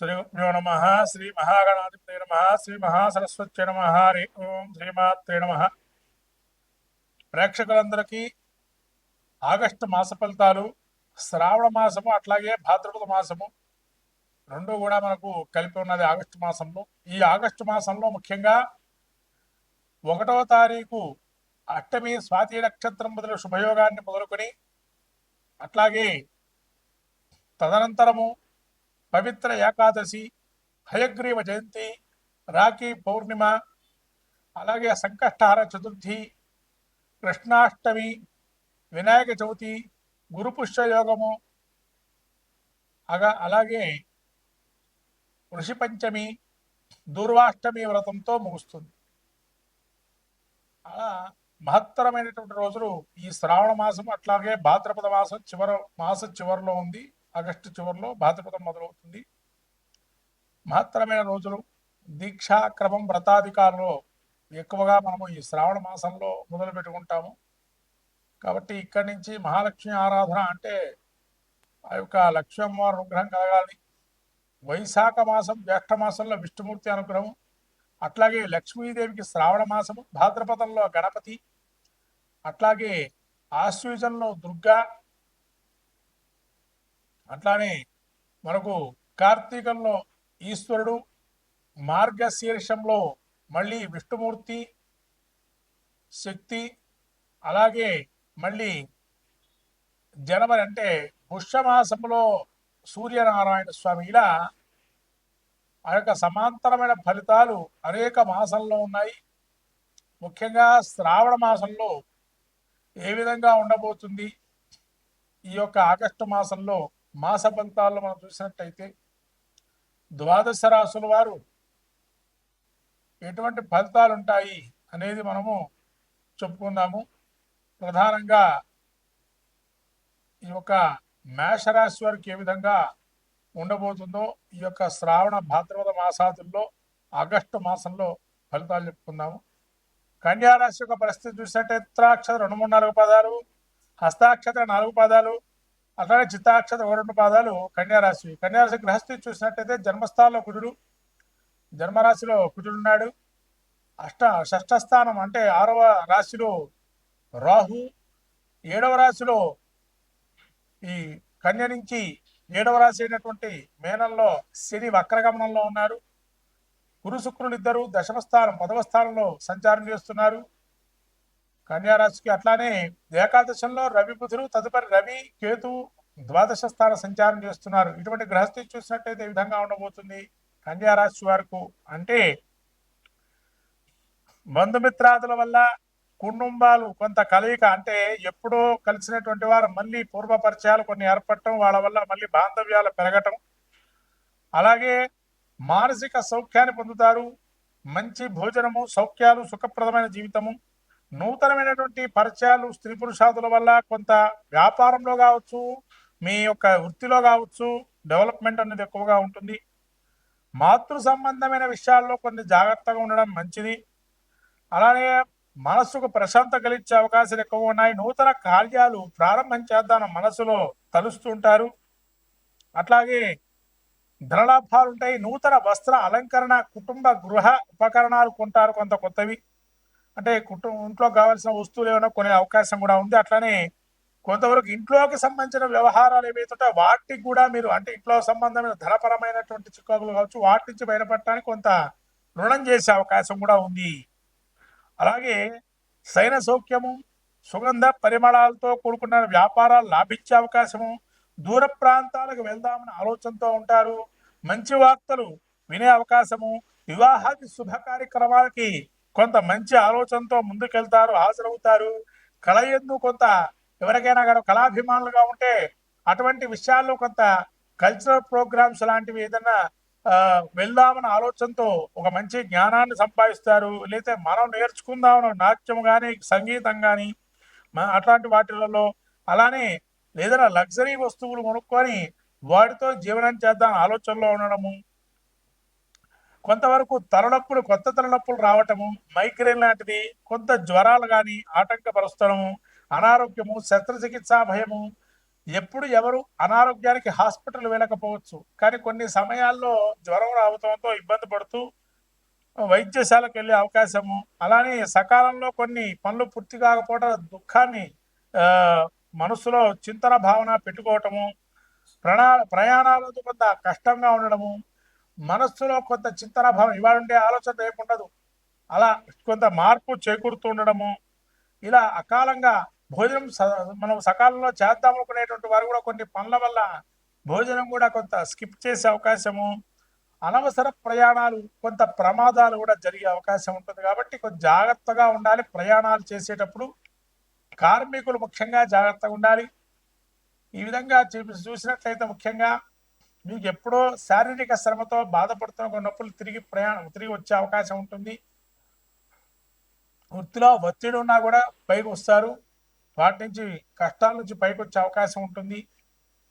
శ్రీగురుభ్యో నమ. శ్రీ మహాగణాధిపతే నమ. శ్రీ మహాసరస్వత్యై నమ. హరి ఓం శ్రీమాత్రే నమ. ప్రేక్షకులందరికీ ఆగస్టు మాస ఫలితాలు, శ్రావణ మాసము అట్లాగే భాద్రపద మాసము రెండు కూడా మనకు కలిపి ఉన్నది ఆగస్టు మాసంలో. ఈ ఆగస్టు మాసంలో ముఖ్యంగా 1వ తారీఖు అష్టమి స్వాతి నక్షత్రం మొదలు శుభయోగాన్ని మొదలుకొని, అట్లాగే తదనంతరము పవిత్ర ఏకాదశి, హయగ్రీవ జయంతి, రాఖీ పౌర్ణిమ, అలాగే సంకష్టహార చతుర్థి, కృష్ణాష్టమి, వినాయక చవితి, గురుపుష్య యోగము, అలాగే ఋషి పంచమి, దూర్వాష్టమి వ్రతంతో ముగుస్తుంది. అలా మహత్తరమైనటువంటి రోజులు ఈ శ్రావణ మాసం, అట్లాగే భాద్రపద మాసం చివరిలో ఉంది. ఆగస్టు చివరిలో భాద్రపదం మొదలవుతుంది. మహత్తరమైన రోజులు. దీక్షాక్రమం వ్రతాధికారులు ఎక్కువగా మనము ఈ శ్రావణ మాసంలో మొదలు పెట్టుకుంటాము. కాబట్టి ఇక్కడి నుంచి మహాలక్ష్మి ఆరాధన అంటే ఆ యొక్క లక్ష్మీ అమ్మవారి అనుగ్రహం కలగాలి. వైశాఖ మాసం, జ్యేష్ఠ మాసంలో విష్ణుమూర్తి అనుగ్రహం, అట్లాగే లక్ష్మీదేవికి శ్రావణ మాసము, భాద్రపదంలో గణపతి, అట్లాగే ఆశ్వయుజంలో దుర్గా, అట్లానే మనకు కార్తీకంలో ఈశ్వరుడు, మార్గశీర్షంలో మళ్ళీ విష్ణుమూర్తి, శక్తి, అలాగే మళ్ళీ జనవరి అంటే పుష్యమాసంలో సూర్యనారాయణ స్వామి. ఇలా ఆ యొక్క సమాంతరమైన ఫలితాలు అనేక మాసంలో ఉన్నాయి. ముఖ్యంగా శ్రావణ మాసంలో ఏ విధంగా ఉండబోతుంది, ఈ యొక్క ఆగస్టు మాసంలో మాస ఫలితాల్లో మనం చూసినట్టయితే ద్వాదశ రాశుల వారు ఎటువంటి ఫలితాలు ఉంటాయి అనేది మనము చెప్పుకుందాము. ప్రధానంగా ఈ యొక్క మేషరాశి వారికి ఏ విధంగా ఉండబోతుందో ఈ యొక్క శ్రావణ భాద్రపద మాసాదుల్లో ఆగస్టు మాసంలో ఫలితాలు చెప్పుకుందాము. కన్యారాశి యొక్క పరిస్థితి చూసినట్టయితే ఉత్తరాక్షరం 2, 3, 4 పాదాలు, హస్తాక్షరం 4 పాదాలు, అట్లానే చిత్తాక్షరం 2 పాదాలు కన్యారాశి. కన్యారాశి గ్రహస్థితి చూసినట్టయితే జన్మస్థానంలో కుజుడు, జన్మరాశిలో కుజుడున్నాడు. షష్ఠ స్థానం అంటే 6వ రాశిలో రాహు, 7వ రాశిలో ఈ కన్య నుంచి 7వ రాశి అయినటువంటి మేనంలో శని వక్రగమనంలో ఉన్నారు. గురు శుక్రులు ఇద్దరు దశమ స్థానం 10వ స్థానంలో సంచారం చేస్తున్నారు కన్యారాశికి. అట్లానే ఏకాదశంలో రవి బుధుడు, తదుపరి రవి కేతు ద్వాదశ స్థానం సంచారం చేస్తున్నారు. ఇటువంటి గ్రహస్థితి చూసినట్టయితే ఈ విధంగా ఉండబోతుంది కన్యారాశి వారికి. అంటే బంధుమిత్రాదుల వల్ల కుటుంబాలు కొంత కలయిక, అంటే ఎప్పుడో కలిసినటువంటి వారు మళ్ళీ పూర్వ పరిచయాలు కొన్ని ఏర్పడటం, వాళ్ళ వల్ల మళ్ళీ బాంధవ్యాలు పెరగటం, అలాగే మానసిక సౌఖ్యాన్ని పొందుతారు. మంచి భోజనము, సౌఖ్యాలు, సుఖప్రదమైన జీవితము, నూతనమైనటువంటి పరిచయాలు స్త్రీ పురుషాదుల వల్ల కొంత వ్యాపారంలో కావచ్చు, మీ యొక్క వృత్తిలో కావచ్చు డెవలప్మెంట్ అనేది ఎక్కువగా ఉంటుంది. మాతృ సంబంధమైన విషయాల్లో కొన్ని జాగ్రత్తగా ఉండడం మంచిది. అలానే మనస్సుకు ప్రశాంతత కలిగించే అవకాశాలు ఎక్కువ ఉన్నాయి. నూతన కార్యాలు ప్రారంభం చేద్దాం మనసులో తలుస్తుంటారు. అట్లాగే ధనలాభాలు ఉంటాయి. నూతన వస్త్ర అలంకరణ, కుటుంబ గృహ ఉపకరణాలు కొంటారు కొంత కొత్తవి. అంటే ఇంట్లో కావాల్సిన వస్తువులు ఏమైనా కొనే అవకాశం కూడా ఉంది. అట్లానే కొంతవరకు ఇంట్లోకి సంబంధించిన వ్యవహారాలు ఏవైతుంటే వాటికి కూడా మీరు, అంటే ఇంట్లో సంబంధమైన ధనపరమైనటువంటి చిక్కులు కావచ్చు, వాటి నుంచి బయటపడటానికి కొంత రుణం చేసే అవకాశం కూడా ఉంది. అలాగే సైన సౌఖ్యము, సుగంధ పరిమళాలతో కూడుకున్న వ్యాపారాలు లాభించే అవకాశము, దూర ప్రాంతాలకు వెళ్దామని ఆలోచనతో ఉంటారు. మంచి వార్తలు వినే అవకాశము, వివాహాది శుభ కార్యక్రమాలకి కొంత మంచి ఆలోచనతో ముందుకెళ్తారు, హాజరవుతారు. కళ యందు కొంత ఎవరికైనా కానీ కళాభిమానులుగా ఉంటే అటువంటి విషయాల్లో కొంత కల్చరల్ ప్రోగ్రామ్స్ లాంటివి ఏదైనా వెళ్దామన్న ఆలోచనతో ఒక మంచి జ్ఞానాన్ని సంపాదిస్తారు. లేకపోతే మనం నేర్చుకుందామన్న నాట్యం కానీ, సంగీతం కానీ, అట్లాంటి వాటిలలో, అలానే ఏదైనా లగ్జరీ వస్తువులు కొనుక్కొని వాటితో జీవనం చేద్దాం ఆలోచనలో ఉండడము, కొంతవరకు తలనొప్పులు, కొత్త తలనొప్పులు రావటము, మైగ్రేన్ లాంటిది, కొంత జ్వరాలు కానీ ఆటంకపరుస్తడము, అనారోగ్యము, శస్త్రచికిత్సా భయము, ఎప్పుడు ఎవరు అనారోగ్యానికి హాస్పిటల్ వెళ్ళకపోవచ్చు, కానీ కొన్ని సమయాల్లో జ్వరం రావడంతో ఇబ్బంది పడుతూ వైద్యశాలకు వెళ్ళే అవకాశము, అలానే సకాలంలో కొన్ని పనులు పూర్తి కాకపోవడం దుఃఖాన్ని ఆ మనసులో చింతన భావన పెట్టుకోవటము, ప్రయాణాలతో కొంత కష్టంగా ఉండడము, మనస్సులో కొంత చింతన భావం ఇవాళ ఉండే ఆలోచన రేపు ఉండదు, అలా కొంత మార్పు చేకూరుతూ ఉండడము, ఇలా అకాలంగా భోజనం మనం సకాలంలో చేద్దాం అనుకునేటువంటి వారు కూడా కొన్ని పనుల వల్ల భోజనం కూడా కొంత స్కిప్ చేసే అవకాశము, అనవసర ప్రయాణాలు కొంత ప్రమాదాలు కూడా జరిగే అవకాశం ఉంటుంది. కాబట్టి కొంచెం జాగ్రత్తగా ఉండాలి. ప్రయాణాలు చేసేటప్పుడు కార్మికులు ముఖ్యంగా జాగ్రత్తగా ఉండాలి. ఈ విధంగా చూసినట్లయితే ముఖ్యంగా మీకు ఎప్పుడో శారీరక శ్రమతో బాధపడుతున్న నొప్పులు తిరిగి వచ్చే అవకాశం ఉంటుంది. వృత్తిలో ఒత్తిడి ఉన్నా కూడా పైకి వస్తారు, వాటి నుంచి కష్టాల నుంచి పైకి వచ్చే అవకాశం ఉంటుంది.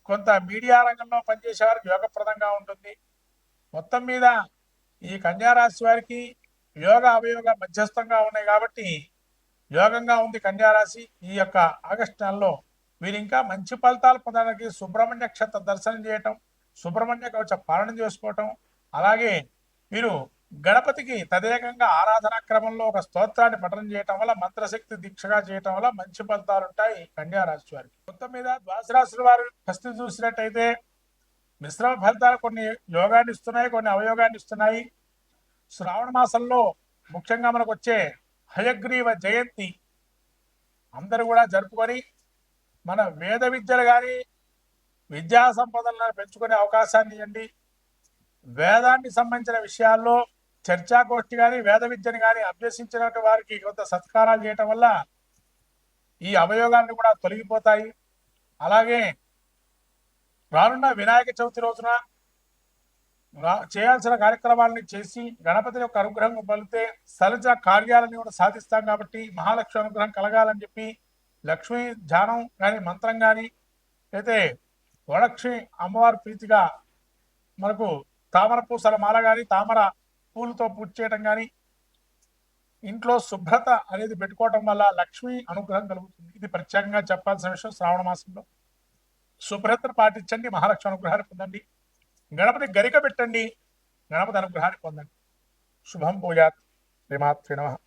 కొంత మీడియా రంగంలో పనిచేసే వారికి యోగప్రదంగా ఉంటుంది. మొత్తం మీద ఈ కన్యారాశి వారికి యోగ అవయోగ మధ్యస్థంగా ఉన్నాయి కాబట్టి యోగంగా ఉంది కన్యారాశి. ఈ యొక్క ఆగస్టు నెలలో వీరు ఇంకా మంచి ఫలితాలు పొందడానికి సుబ్రహ్మణ్య క్షేత్ర దర్శనం చేయటం, సుబ్రహ్మణ్య కవచ పాలన చేసుకోవటం, అలాగే వీరు గణపతికి తదేకంగా ఆరాధనా క్రమంలో ఒక స్తోత్రాన్ని పఠనం చేయటం వల్ల, మంత్రశక్తి దీక్షగా చేయటం వల్ల మంచి ఫలితాలు ఉంటాయి కన్యారాశి వారికి. మొత్తం మీద ద్వాదశ రాశుల వారు పరిస్థితి చూసినట్టయితే మిశ్రమ ఫలితాలు కొన్ని యోగాన్ని ఇస్తున్నాయి, కొన్ని అవయోగాన్ని ఇస్తున్నాయి. శ్రావణ మాసంలో ముఖ్యంగా మనకు వచ్చే హయగ్రీవ జయంతి అందరూ కూడా జరుపుకొని మన వేద విద్యలు కానీ విద్యా సంపదలను పెంచుకునే అవకాశాన్ని ఇవ్వండి. వేదానికి సంబంధించిన విషయాల్లో చర్చాగోష్ఠి కానీ వేద విద్యను కానీ అభ్యసించినటువంటి వారికి కొంత సత్కారాలు చేయటం వల్ల ఈ అవయోగాన్ని కూడా తొలగిపోతాయి. అలాగే రానున్న వినాయక చవితి రోజున చేయాల్సిన కార్యక్రమాలని చేసి గణపతి యొక్క అనుగ్రహం పొందితే సహజ కార్యాలని కూడా సాధిస్తాం. కాబట్టి మహాలక్ష్మి అనుగ్రహం కలగాలని చెప్పి లక్ష్మీ ధ్యానం కానీ మంత్రం కానీ అయితే వరలక్ష్మి అమ్మవారి ప్రీతిగా మనకు తామర పూసల మాల కానీ తామర పూలతో పూజ చేయటం కానీ ఇంట్లో శుభ్రత అనేది పెట్టుకోవటం వల్ల లక్ష్మీ అనుగ్రహం కలుగుతుంది. ఇది ప్రత్యేకంగా చెప్పాల్సిన విషయం. శ్రావణ మాసంలో శుభ్రతను పాటించండి, మహాలక్ష్మి అనుగ్రహాన్ని పొందండి. గణపతి గరిక పెట్టండి, గణపతి అనుగ్రహాన్ని పొందండి. శుభం పూజాత్. శ్రీమాత్రే నమః.